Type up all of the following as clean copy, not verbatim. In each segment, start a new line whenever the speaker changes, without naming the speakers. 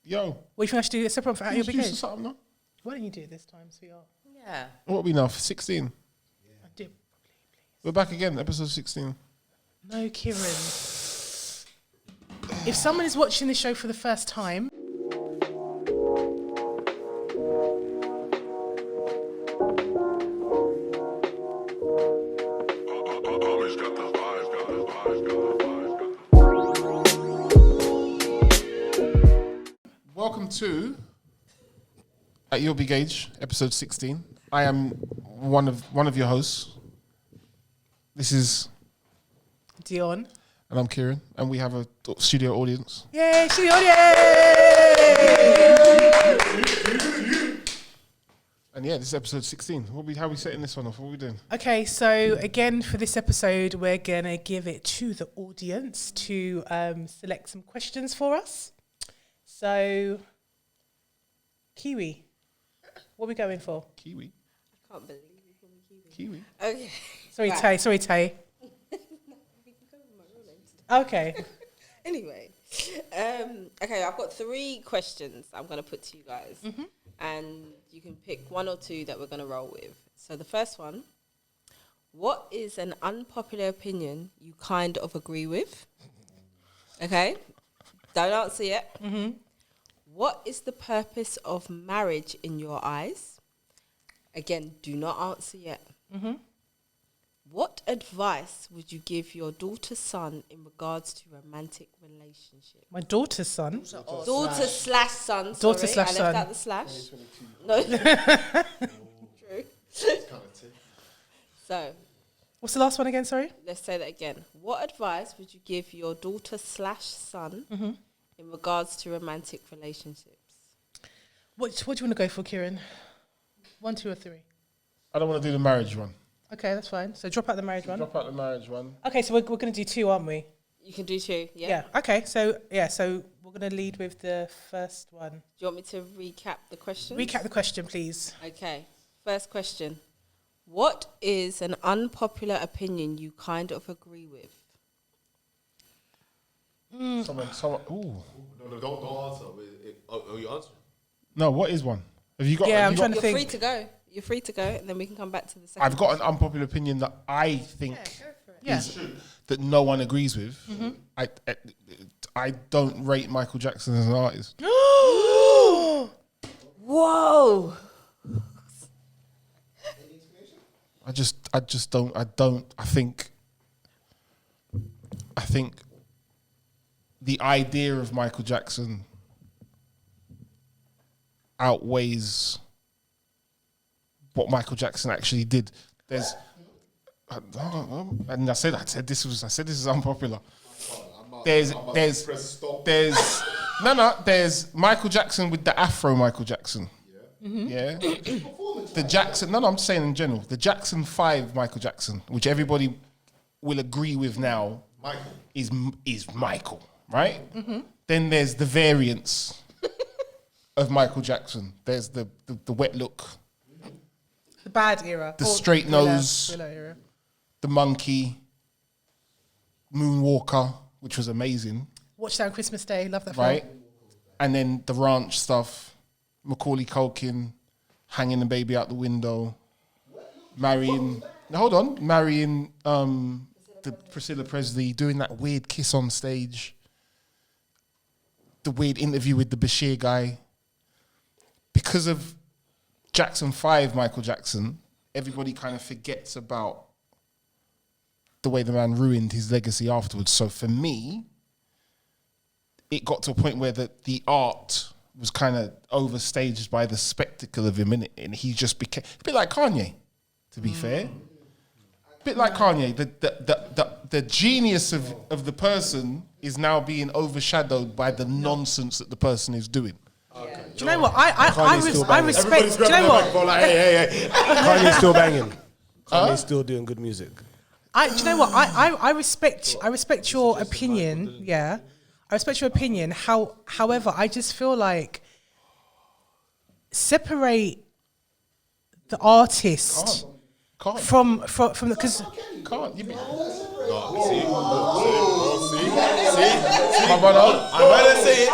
Yo.
What do you think I should do a separate one for At Your Big Age?
Something, no?
Why don't you do it this time, sweetheart?
Yeah.
What are we now? 16?
I do.
We're back again, episode 16.
No, Kieron. If someone is watching this show for the first time,
welcome to At Your Big Age, episode 16. I am one of your hosts. This is
Dionne.
And I'm Kieron, and we have a studio audience.
Yay, studio audience!
And yeah, this is episode 16. How are we setting this one off? What are we doing?
Okay, so again, for this episode, we're going to give it to the audience to select some questions for us. So, Kiwi, what are we going for?
Kiwi.
I can't believe you called me Kiwi.
Kiwi.
Okay.
Sorry,
Right.
Tay. Sorry, Tay.
We can go with my real name.
Okay.
Anyway, okay, I've got 3 questions I'm going to put to you guys.
Mm-hmm.
And you can pick 1 or 2 that we're going to roll with. So the first one, what is an unpopular opinion you kind of agree with? Okay, don't answer yet.
Mm-hmm.
What is the purpose of marriage in your eyes? Again, do not answer yet.
Mm-hmm.
What advice would you give your daughter's son in regards to romantic relationship?
My daughter's son.
Daughter slash son.
Daughter
sorry.
slash
I
son.
left out the slash. No. True. So,
What's the last one again? Sorry.
let's say that again. What advice would you give your daughter slash son
Mm-hmm.
in regards to romantic relationships?
What do you want to go for, Kieron? 1, 2, or 3?
I don't want to do the marriage one.
Okay, that's fine. So drop out the marriage one.
Drop out the marriage one.
Okay, so we're going to do 2, aren't we?
You can do 2, yeah?
Yeah. Okay. So we're going to lead with the first one.
Do you want me to recap the question?
Recap the question, please.
Okay. First question. What is an unpopular opinion you kind of agree with?
Someone. Ooh.
No, don't answer. Oh, you answer?
No, what is one? Have you got?
Yeah,
have
I'm
you
trying
got,
to
You're
think.
free to go. You're free to go, and then we can come back to the second.
I've got an unpopular opinion that I think
Yeah.
is that no one agrees with.
Mm-hmm.
I don't rate Michael Jackson as an artist.
Whoa!
I just don't. I think the idea of Michael Jackson outweighs what Michael Jackson actually did. There's, and I said this is unpopular. There's Michael Jackson with the Afro Michael Jackson. Yeah. The Jackson, I'm saying in general, the Jackson 5 Michael Jackson, which everybody will agree with now, is Michael, right? Mm-hmm. Then there's the variants of Michael Jackson. There's the wet look,
The bad era.
the straight nose,
Thriller era.
the monkey, Moonwalker, which was amazing,
Watch that on Christmas Day. Love that
right?
film.
And then the ranch stuff, Macaulay Culkin, hanging the baby out the window, marrying the Priscilla Presley, doing that weird kiss on stage, the weird interview with the Bashir guy. Because of Jackson 5 Michael Jackson, everybody kind of forgets about the way the man ruined his legacy afterwards. So for me, it got to a point where the art was kind of overstaged by the spectacle of him, innit? And he just became a bit like Kanye, to be fair. A bit like Kanye. The genius of the person is now being overshadowed by the nonsense that the person is doing.
Okay.
Do you know what? I respect.
Everybody's
Do you know
grabbing the
what?
microphone like, hey. Kanye's still banging. Kanye's still doing good music.
Do you know what? I respect your opinion. Yeah, I respect your opinion. However, I just feel like separate the artist
Can't.
from the because
Can't. You be,
No, see?
my brother.
I'm gonna say it.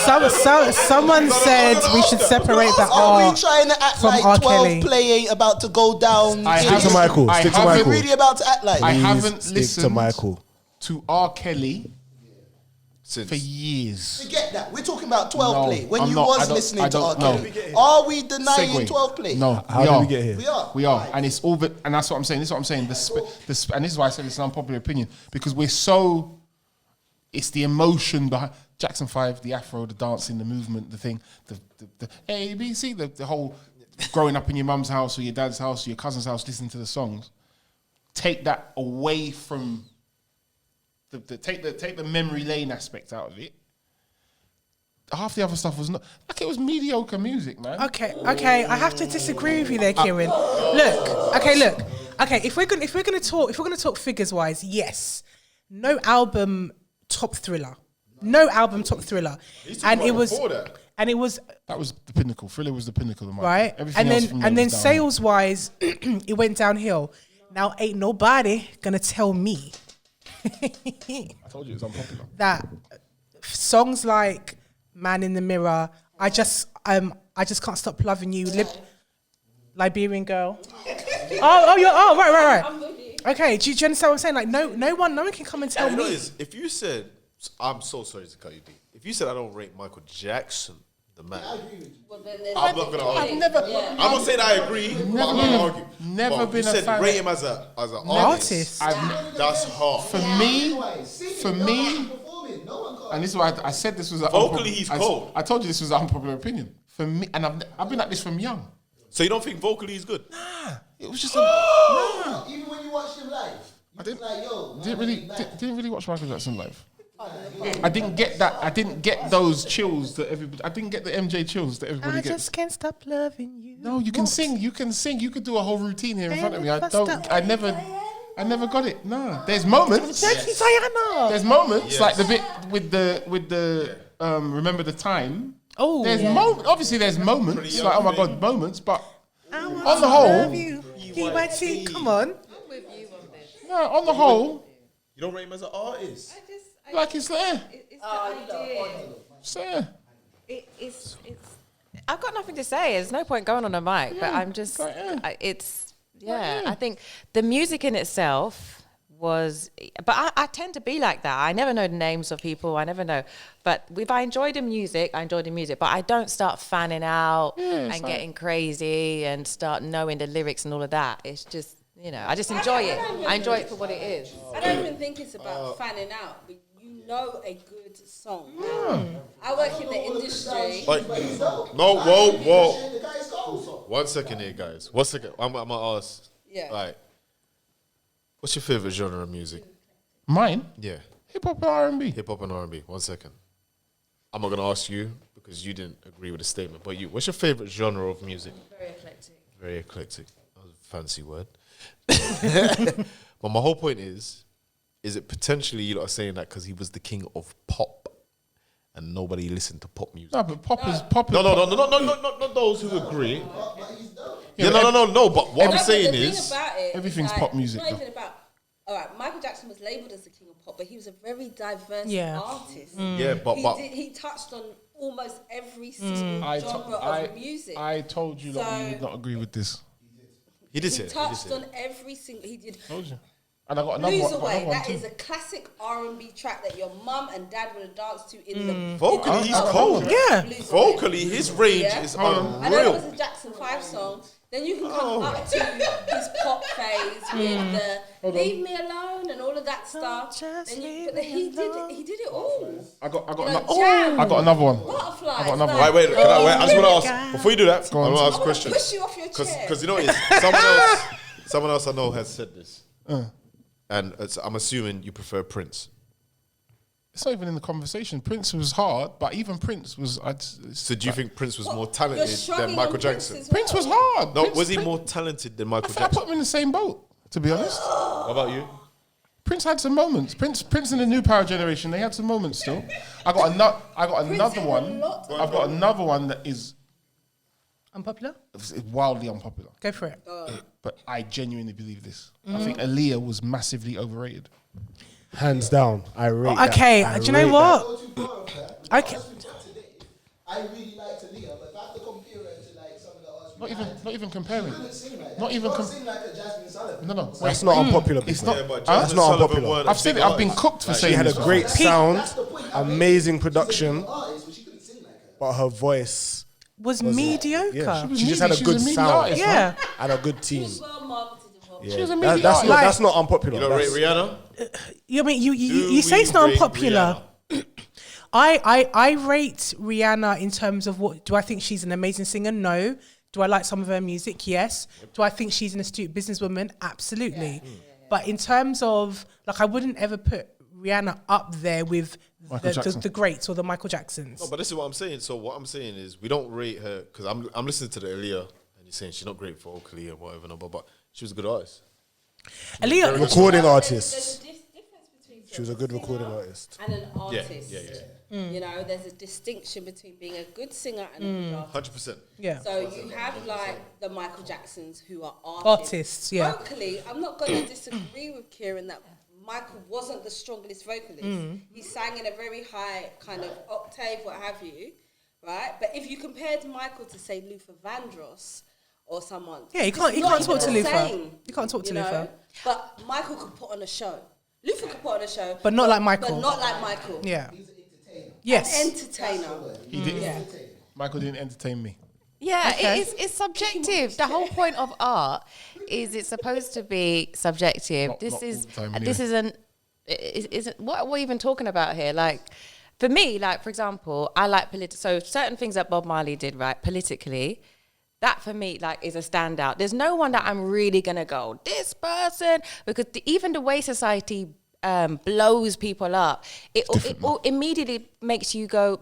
Someone said we should separate the
Are we
art
trying to act
from
like
R.
12
Kelly.
play ain't about to go down?
Stick to Michael.
I
Stick to
haven't-
We're
Michael.
really about to act like
I
that.
haven't
Stick to
listened
Michael.
to R. Kelly
Since
for years.
Forget that. We're talking about 12
No,
play. When
I'm
you
not-
was
I don't-
listening
I
to R.
don't know.
Kelly. Are we denying
Segue.
12 play?
No,
How
we
did
are.
we get here?
We are.
We are, and it's all. And that's what I'm saying. This is what I'm saying. And this is why I said it's an unpopular opinion because we're so. It's the emotion behind Jackson 5, the Afro, the dancing, the movement, the thing, the ABC, the whole growing up in your mum's house or your dad's house or your cousin's house, listening to the songs. Take that away from. Take the memory lane aspect out of it. Half the other stuff was not like it was mediocre music, man.
Okay, I have to disagree with you there, Kieran. Look. Okay, if we're gonna talk figures wise, yes, no album top thriller, and it was
That was the pinnacle. Thriller was the pinnacle of my
right,
Everything else from there
and then
was downhill.
sales wise, it went downhill. Now ain't nobody gonna tell me
I told you it was unpopular.
that songs like Man in the Mirror, I just can't stop loving you, Liberian Girl. Right.
I'm with you.
Okay, do you understand what I'm saying? Like no one can come and tell
you know
me.
is, if you said, I'm so sorry to cut you deep. If you said I don't rate Michael Jackson, the man,
Well, then there's
I'm not gonna argue. I'm not saying I agree, but I'm not gonna argue.
never
But
been
you
a
said
fan
rate
of-
him as an
Artist.
artist. That's hard.
For me, and this is why I said this was an
Vocally, he's cold.
I told you this was an unpopular opinion. For me, and I've been like this from young.
So you don't think vocally he's good?
It was just
Even when you watched him live, you
didn't-
was like, yo,
didn't really watch Michael Jackson live. I didn't get that. I didn't get those chills that everybody. I didn't get the MJ chills that everybody
I
gets.
just can't stop loving you.
No, you can sing. You can sing. You could do a whole routine here in front of me. I
Bust
don't.
up.
I never got it. No, there's moments.
Diana.
There's moments like the bit with the remember the time.
Oh,
There's obviously there's moments
Pretty
like oh my
young
god moments, but
I want
on the
to
whole-
love you. PYT, come on.
I'm with you on this.
no, on the whole,
You don't rate him as an artist?
like it's there.
It's the idea.
It's there.
It's I've got nothing to say. There's no point going on a mic, but I'm just
like, yeah.
I think the music in itself was, but I tend to be like that. I never know the names of people. I never know. But if I enjoy the music, I enjoy the music. But I don't start fanning out and getting crazy and start knowing the lyrics and all of that. It's just, I just enjoy it. I enjoy it for what it is.
I don't even think it's about fanning out, but you know a good song. I work in the industry.
Like, no, whoa. 1 second here, guys. 1 second. I'm gonna ask.
Yeah.
Like, what's your favorite genre of music?
Mine,
Yeah,
hip hop and R&B.
hip hop and R&B. 1 second. I'm not gonna ask you because you didn't agree with the statement. But what's your favorite genre of music?
Very eclectic.
Very eclectic. That was a fancy word. But my whole point is it potentially you lot are saying that because he was the king of pop and nobody listened to pop music?
No, but pop is pop.
No, not those who agree.
Yeah,
No. But what I'm
No,
saying
but the
is,
thing about it
everything's
is,
pop music,
It's not
though.
even about. All right, Michael Jackson was labeled as the king of pop, but he was a very diverse
Yeah.
artist.
yeah, but
He touched on almost every single
I
genre of music.
I told you that you
So-
would not agree with this.
he did
he
say it.
touched on every single. He did.
Told you. And I got another
Lose
one. got
Away.
another one
That
too.
is a classic R&B track that your mum and dad would have danced to in the
Vocally, he's cold.
Yeah.
Lose Away.
Vocally, his range
Yeah.
is
I know it
unreal.
was a Jackson 5 song. Then you can come up to his pop phase with the "Leave Me Alone" and all of that stuff.
just
Then
leave
but
me
he did it all.
I got
You know,
another.
Jam,
I got another one.
Butterflies.
I got another
like,
Wait, can I just want to ask before you do that. I want to ask a
I wanna
question
push you off your chair.
because you know it's someone else I know has said this, and I'm assuming you prefer Prince.
It's not even in the conversation. Prince was hard, but even Prince was.
So do you think Prince was more
You're
talented
shrugging
than Michael
on Prince
Jackson?
as
Prince was
well.
hard.
No,
Prince,
was he
Prince-
more talented than
I
Michael
think I put
Jackson?
him in the same boat. To be honest,
What about you?
Prince had some moments. Prince and the new power generation, they had some moments still. I got another
had a
one.
lot.
I've got another one that is
Unpopular?
wildly unpopular.
Go for it.
But I genuinely believe this. I think Aaliyah was massively overrated.
Hands down, I rate that.
Okay,
I
do you know
rate
what? Okay.
I really liked Aaliyah, but if I have to compare her to like some of the artists we had,
Not even comparing.
she couldn't sing like that.
Not
She
even
can't
com-
sing like a Jasmine Sullivan.
No.
That's not unpopular.
It's
people.
not.
but
Huh?
That's not unpopular.
I've said it. I've been cooked for
She
saying
had a
this.
great sound,
That's the point.
amazing
She's a
production,
good artist, but she couldn't sing like her.
but her voice,
Was mediocre.
yeah,
was
she just had a
meaty, she was
good
a meaty
sound
artist,
Yeah.
and a good team.
Well marketed and well.
Yeah.
She was a
That-
meaty
that's,
artist.
not, that's not unpopular.
You know,
That's-
Rihanna.
You mean you
Do
say it's
we
not
rate
unpopular. I rate Rihanna in terms of what do I think she's an amazing singer? No. Do I like some of her music? Yes. Do I think she's an astute businesswoman? Absolutely. But in terms of like, I wouldn't ever put Rihanna up there with the greats or the Michael Jacksons.
No, but this is what I'm saying. So what I'm saying is we don't rate her because I'm listening to the Aaliyah and you're saying she's not great vocally or whatever, no, but she was a good artist.
Aaliyah,
Recording
There's
artist.
a difference between
She was a good recording artist.
and an artist.
Yeah.
You know, there's a distinction between being a good singer and a good artist.
100%.
yeah.
So you have like the Michael Jacksons who are
Artists, yeah.
Vocally, I'm not going to disagree with Kieron that Michael wasn't the strongest vocalist. He sang in a very high kind of octave, what have you, right? But if you compared Michael to say Luther Vandross or someone,
Yeah, you can't
it's not
talk to
even the
Luther.
same,
You can't talk to
you know?
Luther.
But Michael could put on a show. Luther could put on a show,
But not like Michael.
But not like Michael.
Yeah.
He's an entertainer.
Yes.
Entertainer.
He didn't.
Yeah.
Michael didn't entertain me.
Yeah,
Okay.
it's subjective. The whole point of art is it's supposed to be subjective.
Not
This
all
is
the time
this
anyway.
isn't what are we even talking about here? Like for me, like for example, I like so certain things that Bob Marley did right politically. That for me, like, is a standout. There's no one that I'm really gonna go this person because even the way society blows people up, it all immediately makes you go,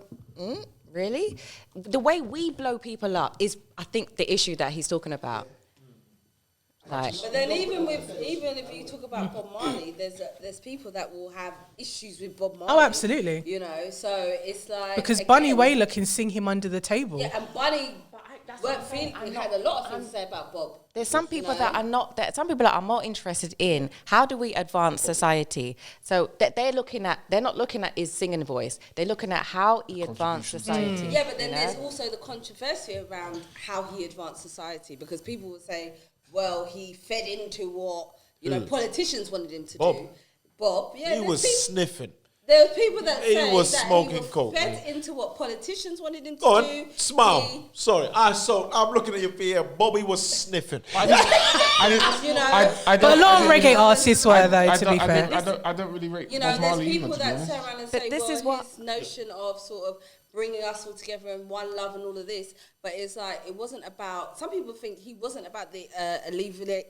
really? The way we blow people up is, I think, the issue that he's talking about. Like,
But then even if you talk about Bob Marley, there's people that will have issues with Bob Marley.
Oh, absolutely.
You know, so it's like
Because
again,
Bunny Wailer can sing him under the table.
Yeah, and Bunny
that's what I'm saying.
had a lot of things to say about Bob.
there's some people that are not that some people that are more interested in how do we advance society. So that they're not looking at his singing voice. They're looking at how he advanced society.
Yeah, but then
you know?
there's also the controversy around how he advanced society because people will say, well, he fed into what politicians wanted him to do. Bob, yeah,
He was sniffing.
There were people that
He
say
was
that
smoking
he was
coke.
fed into what politicians wanted him to
Go
do.
on, smile. Sorry, I'm looking at your fear. Bobby was sniffing.
You know,
But a lot of reggae artists were, though, to be fair.
I don't really rate
you know,
Bob
there's
Marley
people
either, to be
that
honest.
turn around and
But
say,
this
well,
is what-
his notion of sort of bringing us all together in one love and all of this, but it's like it wasn't about. Some people think he wasn't about the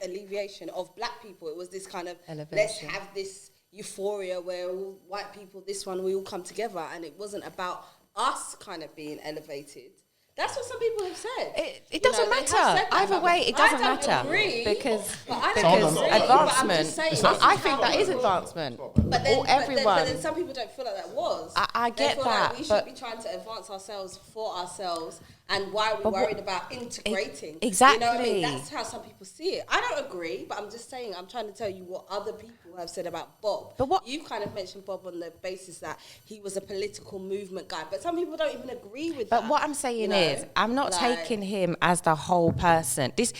alleviation of black people. It was this kind of let's
Elevation.
have this euphoria where all white people, this one, we all come together, and it wasn't about us kind of being elevated. That's what some people have said.
It
You
doesn't
know, they have
matter.
said that
Either
about
way,
me.
it doesn't
I don't
matter
agree,
because
but I don't
Hold on.
agree, but I'm
advancement.
just saying,
I think that is advancement.
but then,
Or everyone.
But then some people don't feel like that was.
I
They
get
feel
that,
Like we
but-
should be trying to advance ourselves for ourselves, and why are we worried about integrating?
exactly.
You know what I mean? That's how some people see it. I don't agree, but I'm just saying. I'm trying to tell you what other people have said about Bob.
But what-
you kind of mentioned Bob on the basis that he was a political movement guy, but some people don't even agree with
But
that.
what I'm saying
you know?
is, I'm not
Like-
taking him as the whole person. This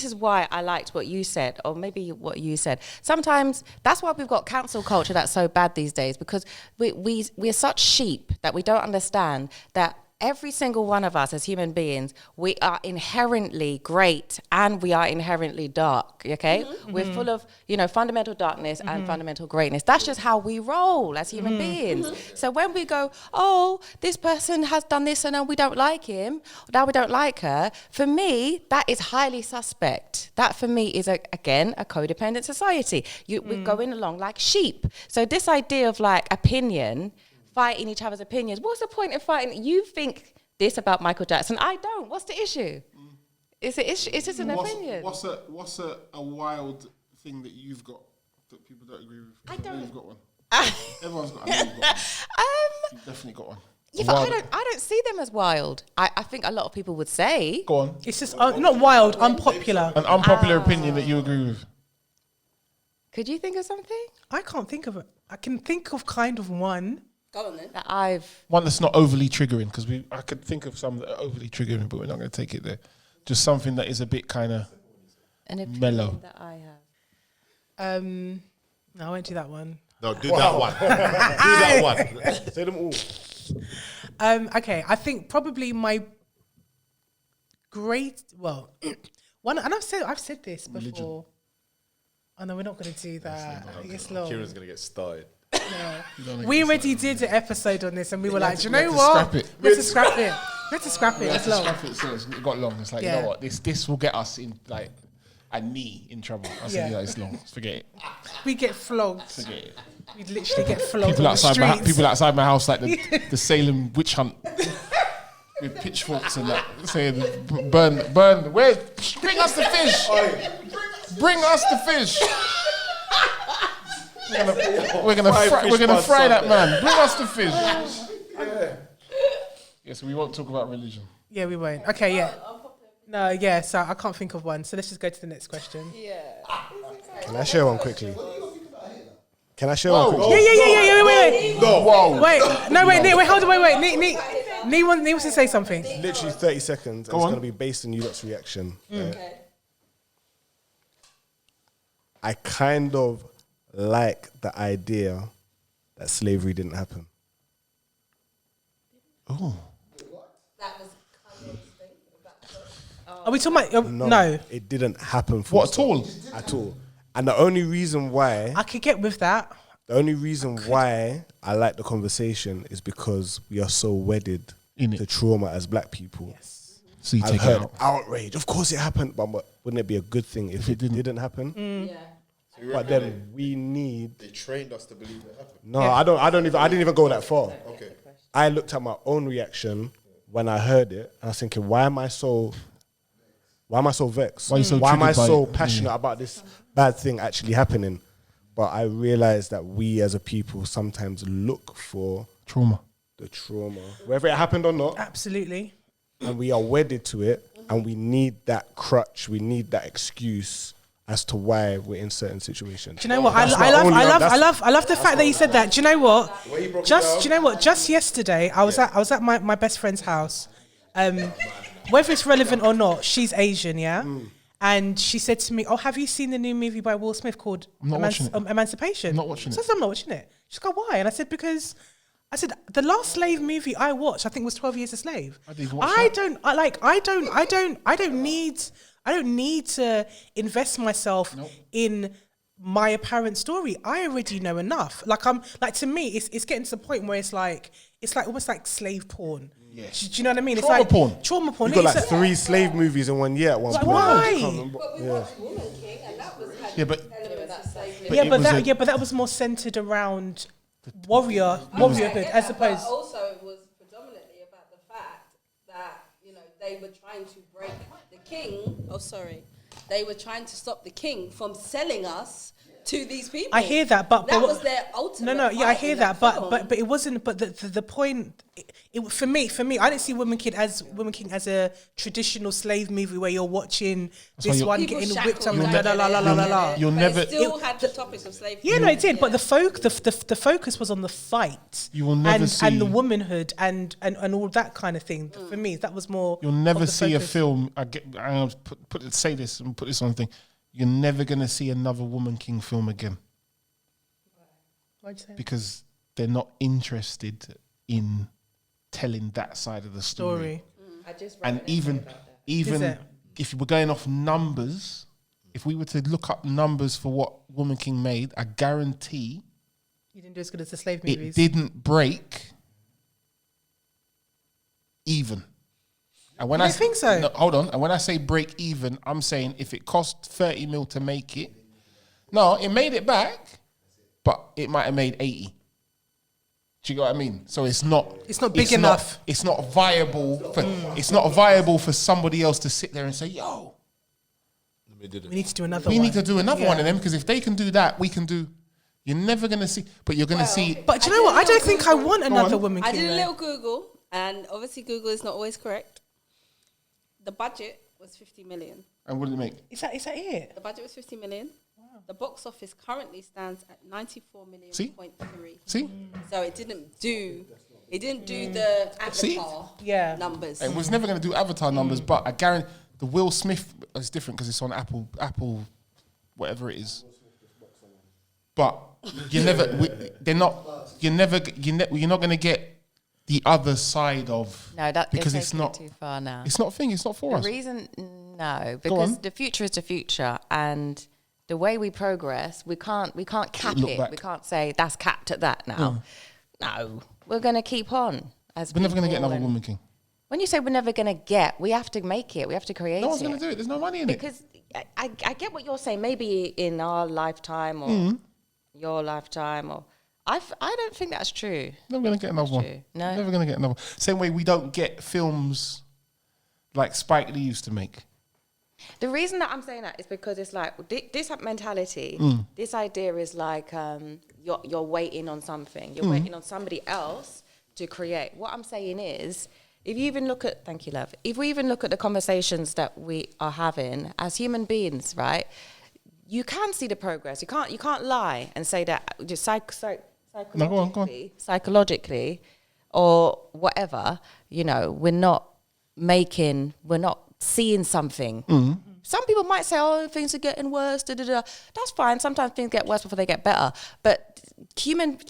is why I liked what you said, or maybe what you said. Sometimes that's why we've got cancel culture that's so bad these days, because we're such sheep that we don't understand that every single one of us as human beings, we are inherently great and we are inherently dark, okay? We're full of, fundamental darkness and fundamental greatness. That's just how we roll as human beings. So when we go, oh, this person has done this and now we don't like him, now we don't like her, for me, that is highly suspect. That for me is, again, a codependent society. We're going along like sheep. So this idea of like opinion, fighting each other's opinions. What's the point of fighting? You think this about Michael Jackson. I don't. What's the issue? It's just an opinion.
What's a wild thing that you've got that people don't agree with?
I don't-
You've got one. Everyone's got. I know you've got one. You've definitely got one.
Yeah, but I don't see them as wild. I think a lot of people would say.
Go on.
It's just not wild, unpopular.
An unpopular opinion that you agree with.
Could you think of something?
I can't think of it. I can think of kind of one.
Go on then.
that I've.
One that's not overly triggering, because I could think of some that are overly triggering, but we're not going to take it there. Just something that is a bit kind of
An opinion
mellow.
that I have.
No, I won't do that one.
No, do that one. Do that one.
Say them all.
Okay, I think probably my one, and I've said this before.
Religion.
Oh no, we're not going to do that. It's long.
Kieran's gonna get started.
We already did an episode on this, and we were like, do you
we had
know
to
what?
scrap it.
We had to scrap it. We had to scrap it.
Yeah,
It's long.
it got long. It's like, you
Yeah.
know what? This will get us in, like, and me in trouble. I said,
Yeah.
yeah, it's long. Forget it.
We get flogged.
Forget it.
We literally get flogged
People
on the
outside
streets.
my house, like the Salem witch hunt with pitchforks and that, saying, "Burn, where? Bring us the fish! Bring us the fish! We're gonna fry that man. Bring us the fish." Yeah, so we won't talk about religion.
Yeah, we won't. Okay, yeah. No, yeah. So I can't think of one. So let's just go to the next question.
Can I share one quickly? Can I share one quickly?
Yeah. Wait.
No, whoa.
Wait, hold on, wait. Nee wants to say something.
Literally 30 seconds. And it's
on.
going to be based on you lot's reaction.
Okay.
I kind of like the idea that slavery didn't happen.
Oh,
That was kind of thing.
Are we talking about? No.
It didn't happen. full
what at
stop.
all?
At all. And the only reason why
I could get with that.
I like the conversation is because we are so wedded
In it.
to trauma as black people.
So you
I've
take it
heard
out.
outrage. Of course it happened, but wouldn't it be a good thing if it didn't happen?
Yeah.
But then we need.
They trained us to believe it happened.
No, I didn't even go that far.
Okay.
I looked at my own reaction when I heard it, and I was thinking, why am I so vexed?
Why are you so
Why am I
triggered by
so
it?
passionate about this bad thing actually happening? But I realized that we as a people sometimes look for
Trauma.
the trauma, whether it happened or not,
Absolutely.
and we are wedded to it, and we need that crutch, we need that excuse as to why we're in certain situations.
Do you know what? I
That's my only- that's-
love the fact that you said that. Do you know what? Do you know what? Just yesterday, I was at my best friend's house. Whether it's relevant or not, she's Asian, yeah. And she said to me, "Oh, have you seen the new movie by Will Smith called
I'm not watching it.
Emancipation?"
I'm not watching
So I said, "I'm not watching it." She's like, "Why?" And I said, "Because." I said the last slave movie I watched, I think, was 12 Years a Slave.
I didn't watch that.
I don't need to invest myself in my apparent story. I already know enough. To me, it's getting to the point where it's like almost like slave porn. Yeah. Do you know what I mean?
Trauma
it's like
porn.
Trauma porn.
You got
It's
like 3 slave movies in one year at one point.
why?
I can't remember.
But we watched Woman King, and that was
Yeah, but
elements of slavery.
it was
but that was more centered around warriorhood as opposed.
But also, it was predominantly about the fact that they were trying to break the king. Oh, sorry, they were trying to stop the king from selling us to these people.
I hear that, but
that was their ultimate.
No, yeah, I
fight
hear
in
that,
film.
but it wasn't. But the point, for me, I didn't see Woman King as a traditional slave movie where you're watching this
why
one
People
getting
shackled
whipped on
down there.
You'll
But
never-
it still had the topics of slavery.
Yeah, no, it did. But the focus was on the fight.
You will never see-
and the womanhood and all that kind of thing. For me, that was more.
You'll never
of the
see a
focus.
film. I'm say this and put this on the thing. You're never gonna see another Woman King film again
Why'd you say that?
because they're not interested in telling that side of the story.
Story.
I just
And
Is
even
it?
if we're going off numbers, if we were to look up numbers for what Woman King made, I guarantee
You didn't do as good as the slave
it
movies.
didn't break even. And when
You
I
don't think so?
No, hold on. And when I say break even, I'm saying if it cost 30 mil to make it, no, it made it back, but it might have made 80. Do you get what I mean? So it's not
big enough.
It's not viable for it's not viable for somebody else to sit there and say, yo,
We need to do another
we
one.
need to do another
Yeah.
one of them, because if they can do that, we can do. You're never gonna see, but you're gonna see.
But do you know what? I don't think I want another
on.
Woman
I
King.
did a
though.
little Google, and obviously Google is not always correct. The budget was 50 million.
And what did it make?
Is that it?
The budget was 50 million. The box office currently stands at 94 million.
See?
Point 3.
See?
So it didn't do the
See?
Avatar numbers.
It was never going to do Avatar numbers, but I guarantee the Will Smith is different because it's on Apple, whatever it is. But you're not going to get the other side of
No, that
because
you're
it's
taking it
not
too far now.
It's not a thing. It's not for us.
The reason, no, because
on.
the future is the future, and the way we progress, we can't cap
Look
it.
back.
We can't say that's capped at that now. No, we're going to keep on. As
We're never going to get
people,
another
and
Woman King.
When you say we're never going to get, we have to make it. We have to create
No one's
it.
going to do it. There's no money in it.
Because I get what you're saying. Maybe in our lifetime or your lifetime, or I don't think that's true.
Never going to get another one.
true. No.
Never going to get another one. Same way we don't get films like Spike Lee used to make.
The reason that I'm saying that is because it's like this mentality, this idea is like you're waiting on something. You're waiting on somebody else to create. What I'm saying is, if you even look at, thank you, love. If we even look at the conversations that we are having as human beings, right? You can see the progress. You can't lie and say that just
No, go on.
psychologically or whatever, we're not seeing something. Some people might say, oh, things are getting worse, That's fine. Sometimes things get worse before they get better. But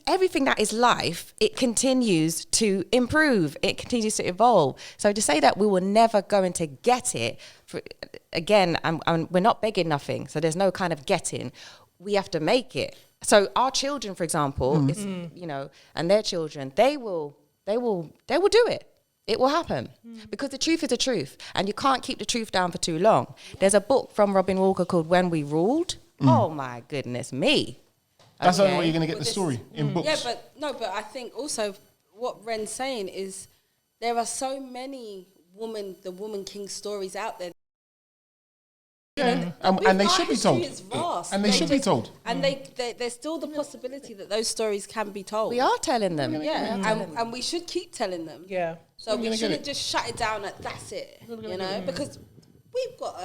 everything that is life, it continues to improve. It continues to evolve. So to say that we were never going to get it, we're not begging nothing. So there's no kind of getting. We have to make it. So our children, for example, and their children, they will do it. It will happen because the truth is the truth, and you can't keep the truth down for too long. There's a book from Robin Walker called When We Ruled. Oh my goodness me.
That's the only way you're going to get the story in books.
Yeah, but I think also what Ren's saying is there are so many the woman king stories out there.
Yeah, and they should be told. And they should be told.
And there's still the possibility that those stories can be told.
We are telling them.
Yeah, and we should keep telling them.
Yeah.
So we shouldn't just shut it down at that's it, because we've got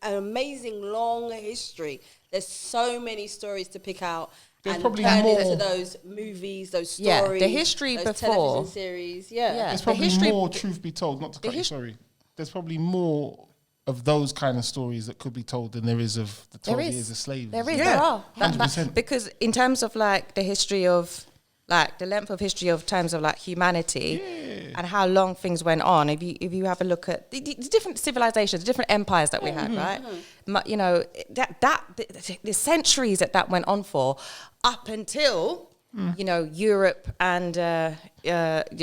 an amazing long history. There's so many stories to pick out.
There's
and
probably
turn
more.
into those movies, those stories.
Yeah, the history
those
before.
television series. Yeah.
There's probably more, truth be told, not to cut you, sorry. There's probably more of those kind of stories that could be told than there is of the 12 years of slavery.
There are.
100%.
Because in terms of like the history of, like the length of history of terms of like humanity and how long things went on, if you have a look at the different civilizations, the different empires that we had, right? The centuries that went on for, up until Europe and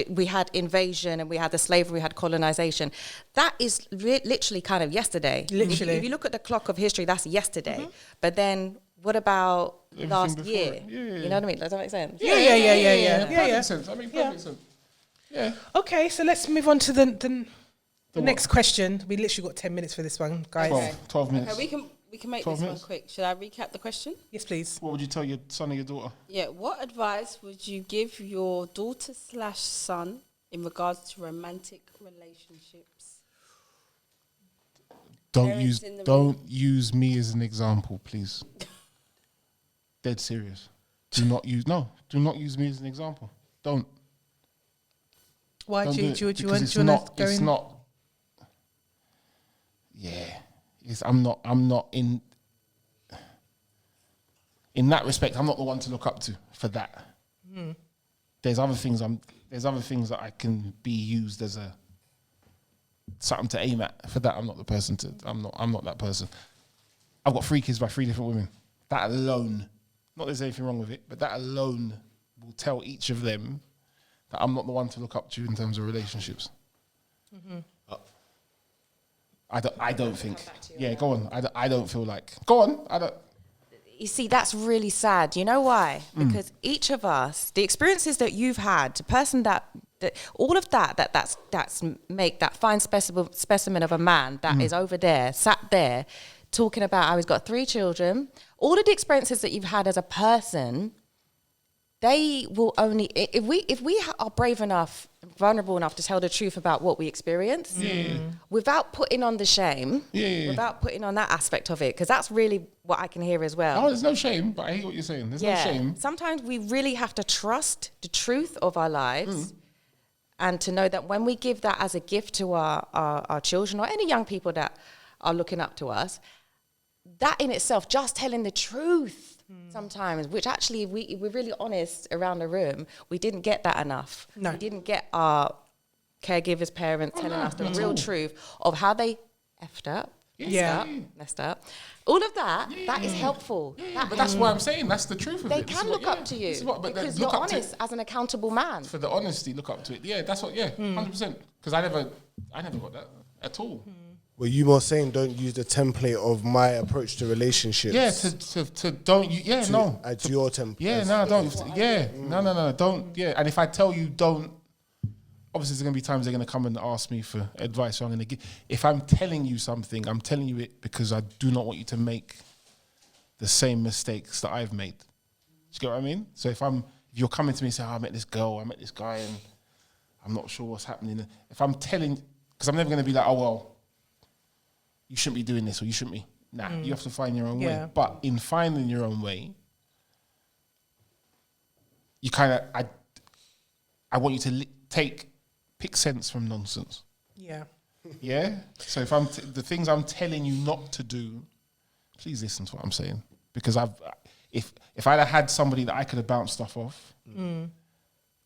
we had invasion and we had the slavery, we had colonization. That is literally kind of yesterday.
Literally.
If you look at the clock of history, that's yesterday. But then what about last year? You know what I mean? Does that make sense?
Yeah.
Perfect sense. I mean, perfect sense. Yeah.
Okay, so let's move on to the next question. We literally got 10 minutes for this one, guys.
12 minutes.
Okay, we can make
12
this
minutes.
one quick. Should I recap the question?
Yes, please.
What would you tell your son or your daughter?
Yeah. What advice would you give your daughter/son in regards to romantic relationships?
Don't use me as an example, please. Dead serious. Do not use me as an example. Don't.
Why
Don't
do you want
because
to go
it's
in?
not. Yeah, I'm not in that respect. I'm not the one to look up to for that. There's other things that I can be used as a something to aim at. For that, I'm not the person to. I'm not that person. I've got 3 kids by 3 different women. That alone, not that there's anything wrong with it, but that alone will tell each of them that I'm not the one to look up to in terms of relationships. I don't think. Yeah, go on. I don't feel like. Go on. I don't.
You see, that's really sad. You know why? Because each of us, the experiences that you've had, the person that all of that's make that fine specimen of a man that is over there, sat there, talking about how he's got 3 children. All of the experiences that you've had as a person they will only if we are brave enough, vulnerable enough to tell the truth about what we experience, without putting on the shame, without putting on that aspect of it, because that's really what I can hear as well.
Oh, there's no shame, but I hear what you're saying. There's no shame.
Sometimes we really have to trust the truth of our lives, and to know that when we give that as a gift to our children or any young people that are looking up to us, that in itself, just telling the truth. Sometimes, which actually, we're really honest around the room, we didn't get that enough.
No.
We didn't get our caregivers, parents telling us the real truth of how they effed up, messed up. All of that, that is helpful.
But that's what I'm saying. That's the truth of
They
it.
can look up to you because
look
you're
up to
honest as an accountable man.
For the honesty, look up to it. Yeah, that's what. Yeah, 100%. Because I never got that at all.
Were you more saying don't use the template of my approach to relationships?
Yeah, to don't you? Yeah, no.
As your template.
Yeah, no, don't. Yeah, no, don't. Yeah, and if I tell you don't, obviously there's gonna be times they're gonna come and ask me for advice. So I'm gonna give. If I'm telling you something, I'm telling you it because I do not want you to make the same mistakes that I've made. Do you get what I mean? So if you're coming to me and say, I met this girl, I met this guy, and I'm not sure what's happening. If I'm telling, because I'm never gonna be like, oh well, you shouldn't be doing this or you shouldn't be. Nah, you have to find your own way. But in finding your own way, you kind of, I want you to pick sense from nonsense.
Yeah.
Yeah? So if the things I'm telling you not to do, please listen to what I'm saying. Because if I'd have had somebody that I could have bounced stuff off, the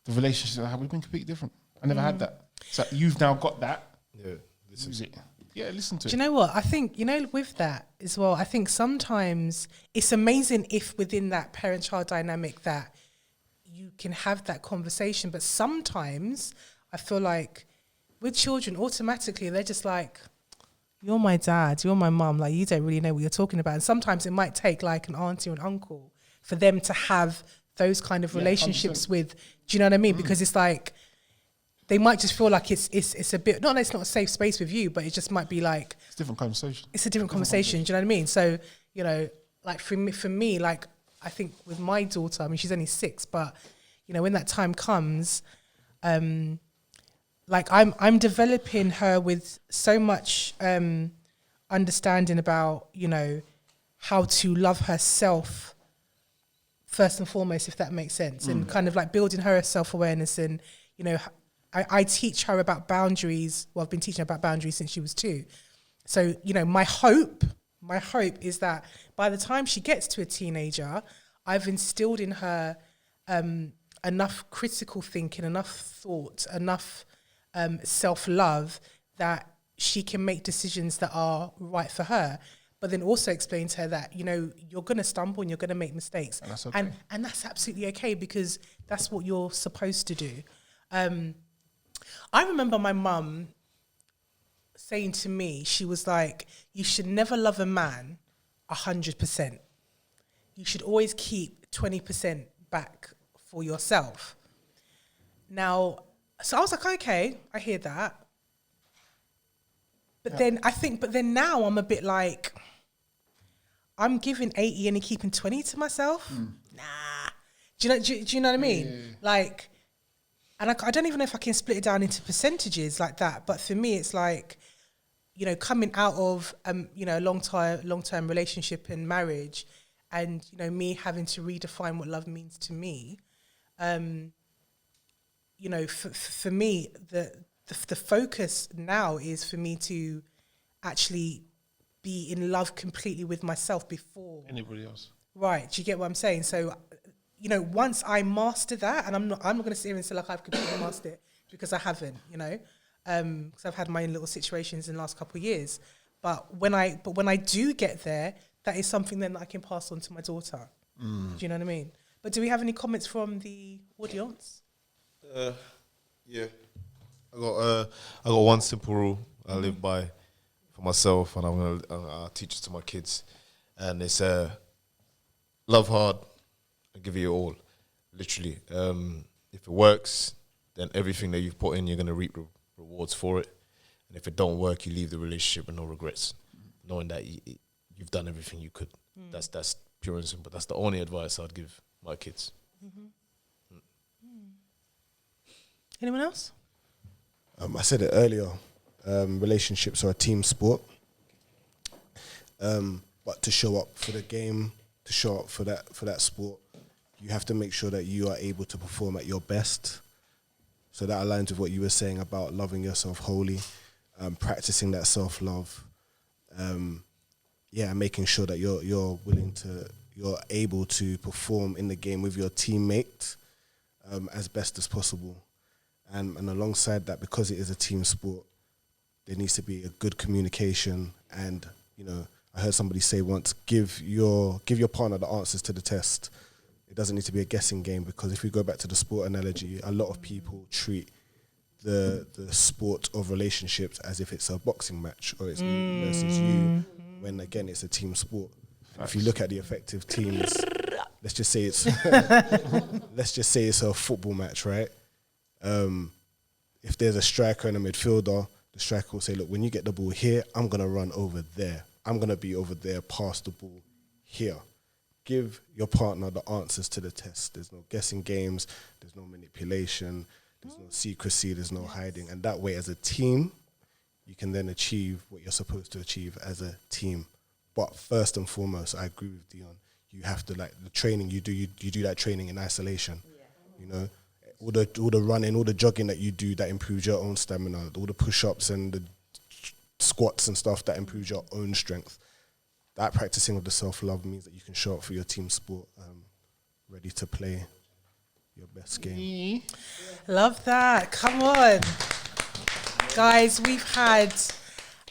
relationship I had would have been completely different. I never had that. So you've now got that.
Yeah.
Use it. Yeah, listen to it.
Do you know what? I think, with that as well, I think sometimes it's amazing if within that parent-child dynamic that you can have that conversation. But sometimes I feel like with children, automatically, they're just like, you're my dad, you're my mum, like you don't really know what you're talking about. And sometimes it might take like an auntie or an uncle for them to have those kind of relationships
100%.
with, do you know what I mean? Because it's like, they might just feel like it's a bit, not that it's not a safe space with you, but it just might be like,
It's a different conversation.
it's a different conversation. Do you know what I mean? So, like for me, like I think with my daughter, I mean, she's only 6, but when that time comes, like I'm developing her with so much understanding about, how to love herself first and foremost, if that makes sense, and kind of like building her self-awareness and, I teach her about boundaries. Well, I've been teaching her about boundaries since she was 2. So, my hope is that by the time she gets to a teenager, I've instilled in her enough critical thinking, enough thought, enough self-love that she can make decisions that are right for her. But then also explain to her that, you're going to stumble and you're going to make mistakes.
And that's okay.
And that's absolutely okay because that's what you're supposed to do. I remember my mum saying to me, she was like, you should never love a man 100%. You should always keep 20% back for yourself. Now, so I was like, okay, I hear that. But then now I'm a bit like, I'm giving 80 and keeping 20 to myself. Nah. Do you know what I mean?
Yeah.
Like, and I don't even know if I can split it down into percentages like that. But for me, it's like, coming out of, a long-term relationship and marriage and, me having to redefine what love means to me. For me, the focus now is for me to actually be in love completely with myself before
Anybody else?
Right. Do you get what I'm saying? So, once I master that, and I'm not going to sit here and say like I've completely mastered it because I haven't, because I've had my own little situations in the last couple of years. But when I do get there, that is something then that I can pass on to my daughter. Do you know what I mean? But do we have any comments from the audience?
Yeah. I got one simple rule I live by for myself, and I'll teach it to my kids. And it's love hard and give it your all. Literally, if it works, then everything that you've put in, you're gonna reap rewards for it. And if it don't work, you leave the relationship with no regrets, knowing that you've done everything you could. That's pure and simple. That's the only advice I'd give my kids.
Anyone else?
I said it earlier. Relationships are a team sport. But to show up for the game, to show up for that sport, you have to make sure that you are able to perform at your best. So that aligns with what you were saying about loving yourself wholly, practicing that self-love, making sure that you're able to perform in the game with your teammate as best as possible. And alongside that, because it is a team sport, there needs to be a good communication. And, you know, I heard somebody say once, give your partner the answers to the test. It doesn't need to be a guessing game, because if we go back to the sport analogy, a lot of people treat the sport of relationships as if it's a boxing match or it's me versus you, when again it's a team sport. If you look at the effective teams, let's just say it's a football match, right? If there's a striker and a midfielder, the striker will say, look, when you get the ball here, I'm going to run over there. I'm going to be over there, pass the ball here. Give your partner the answers to the test. There's no guessing games. There's no manipulation. There's no secrecy. There's no hiding. And that way, as a team, you can then achieve what you're supposed to achieve as a team. But first and foremost, I agree with Dionne. You have to, like, the training you do that training in isolation. You know, all the running, all the jogging that you do that improves your own stamina, all the push-ups and the squats and stuff that improves your own strength. That practicing of the self-love means that you can show up for your team sport, ready to play your best game.
Love that. Come on. Guys, we've had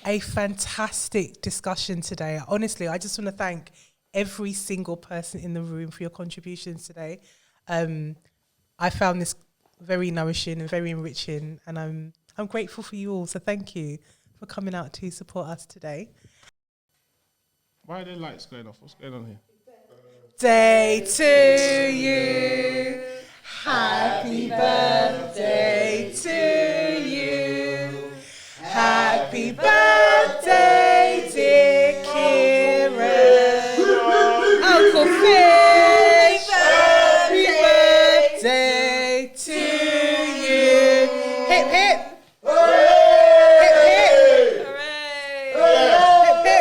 a fantastic discussion today. Honestly, I just want to thank every single person in the room for your contributions today. I found this very nourishing and very enriching, and I'm grateful for you all. So thank you for coming out to support us today.
Why are there lights going off? What's going on here?
Day to you. Happy birthday to you. Happy birthday, dear Kieron. Uncle Fish. Happy birthday to you. Hip, hip. Hip, hip. Hip, hip.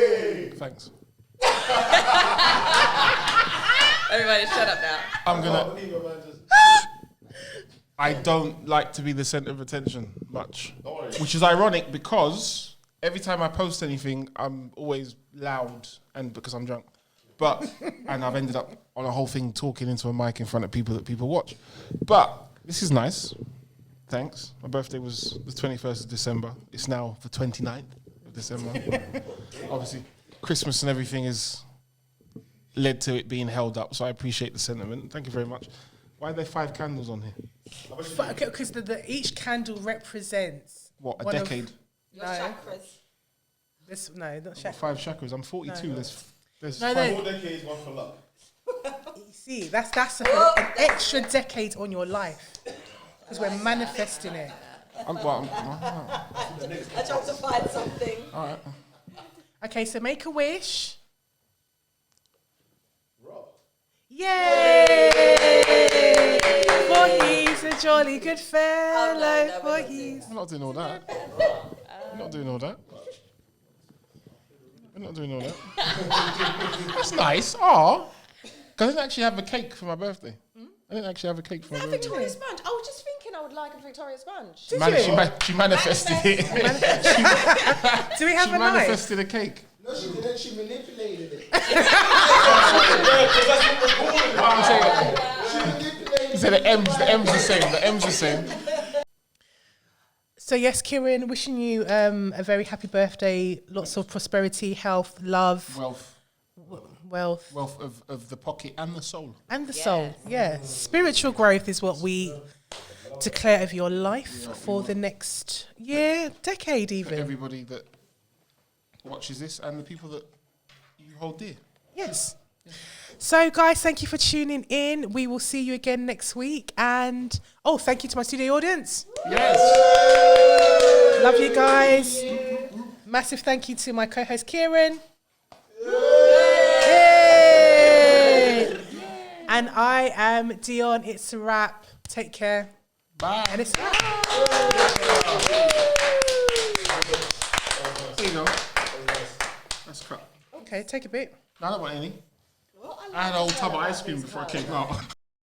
Hooray.
Thanks.
Everybody shut up now.
I don't like to be the centre of attention much, which is ironic because every time I post anything, I'm always loud, and because I'm drunk. And I've ended up on a whole thing talking into a mic in front of people that people watch. But this is nice. Thanks. My birthday was the 21st of December. It's now the 29th of December. Obviously, Christmas and everything has led to it being held up, so I appreciate the sentiment. Thank you very much. Why are there 5 candles on here?
Because each candle represents
What, a decade?
Your chakras.
No, not chakras.
5 chakras. I'm 42.
No.
There's
No,
5.
no.
4 decades, 1 for luck.
You see, that's an extra decade on your life because we're manifesting it.
I tried to find something.
All right.
Okay, so make a wish. Yay! For he's a jolly good fellow. For he's.
I'm not doing all that. I'm not doing all that. I'm not doing all that. That's nice. Oh, I didn't actually have a cake for my birthday. I didn't actually have a cake for my birthday.
Victoria Sponge. I was just thinking I would like a Victoria Sponge.
She manifested it.
Do we have
She
a knife?
manifested a cake.
No, she didn't. She manipulated it.
I'm saying,
She manipulated it.
so the M's the same. The M's the same.
So yes, Kieron, wishing you a very happy birthday. Lots of prosperity, health, love, wealth,
of the pocket and the soul.
and the soul. Yeah, spiritual growth is what we declare of your life for the next year, decade,
For
even.
everybody that watches this and the people that you hold dear.
Yes. So, guys, thank you for tuning in. We will see you again next week. And, thank you to my studio audience.
Yes.
Love you guys. Massive thank you to my co-host, Kieron. Yay. And I am Dionne. It's a wrap. Take care.
Bye.
And it's a wrap.
There you go. That's crap.
Okay, take a bit.
No, I don't want any. I had a whole tub of ice cream before I came out.